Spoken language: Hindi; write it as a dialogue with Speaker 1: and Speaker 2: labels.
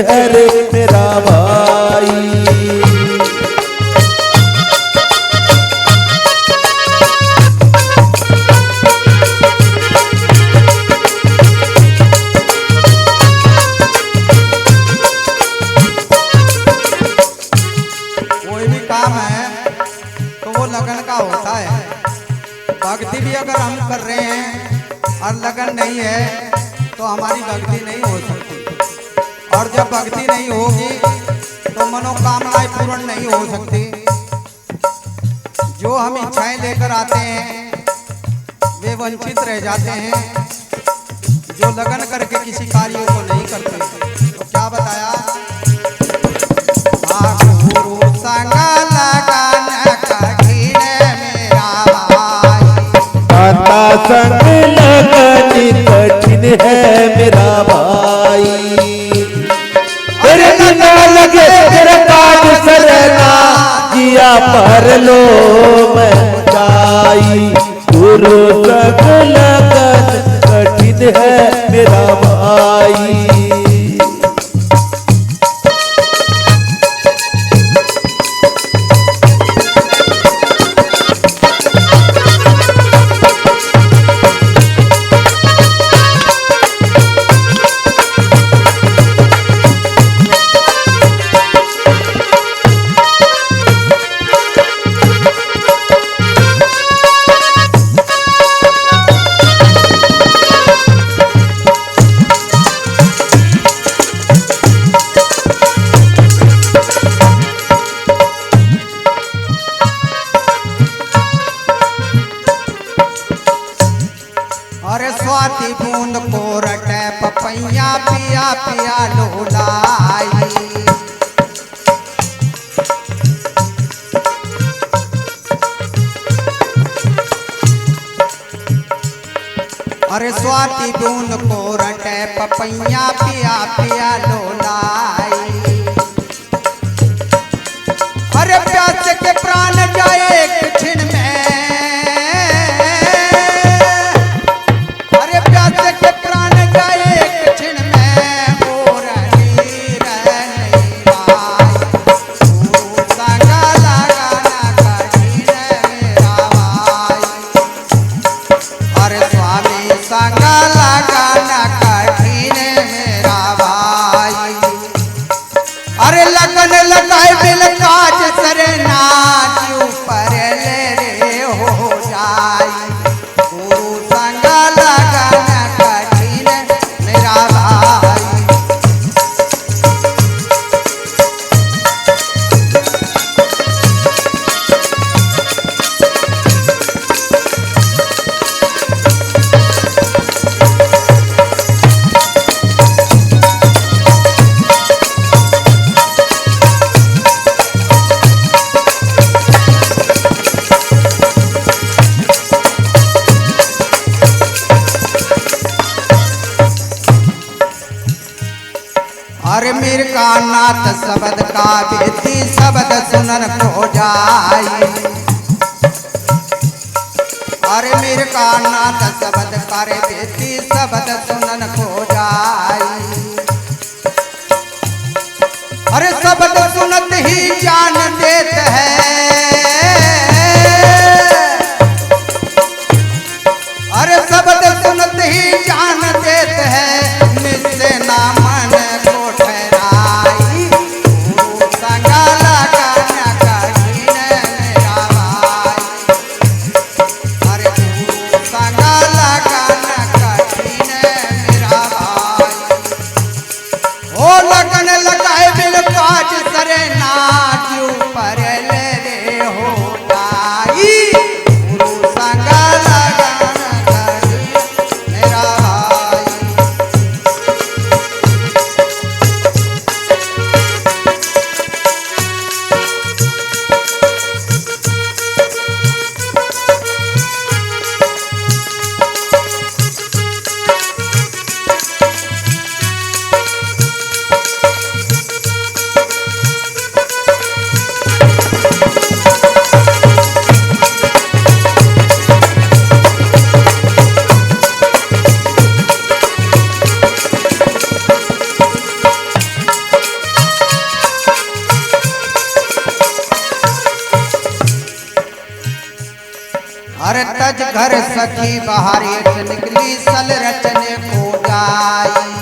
Speaker 1: है रे मेरा भाई।
Speaker 2: कोई भी काम है तो वो लगन का होता है। भक्ति भी अगर हम कर रहे हैं और लगन नहीं है तो हमारी भक्ति नहीं हो सकती। और जब भक्ति नहीं होगी तो मनोकामनाएं पूर्ण नहीं हो सकती। जो हम इच्छाएं लेकर आते हैं वे वंचित रह जाते हैं। जो लगन करके किसी कार्यों को नहीं करते तो क्या बताया, गुरु संग लगन कठिन मेरा भाई।
Speaker 1: माता संग लगन कठिन है मेरा भाई। तेरे बिना लगे तेरे काज सरना जिया पर लो मैं जाई। गुरु संग लगन कठिन है मेरा भाई।
Speaker 2: अरे स्वाति बूंद को रटे पपैया पिया पिया लोलाई। अरे स्वाति बूंद को रटे पपैया पिया पिया लोलाई। अरे प्यास के प्राण जाए एक क्षण में। अरे प्यास के प्राण जाए एक क्षण में और नीर नहीं पाई। गुरु संग लगन कठिन मेरा भाई। अरे स्वामी संग लगन कठिन मेरा भाई। अरे लगन लगाए बिल काज सरना क्यों पर ले रे हो जाई। गुरु संग लगन कठिन मेरा भाई। अरे मीर का नाथ शब्द का बेती शब्द सुनन को जाई। अरे मीर का नाथ शब्द करे बेती शब्द सुनन को जाई। अरे शब्द सुनत ही जान देत है। अरे शब्द सुनत ही जान देत है। निश्चय ना मन को ठहराई। गुरु संग लगन कठिन मेरा भाई। अरे गुरु संग लगन कठिन मेरा भाई। ओ लगन लगाए बिल काज सरे ना क्यों पर ले रे हो जाई। गुरु संग लगन कठिन मेरा भाई। घर सखी बाहर निकली सल रचने को जाई।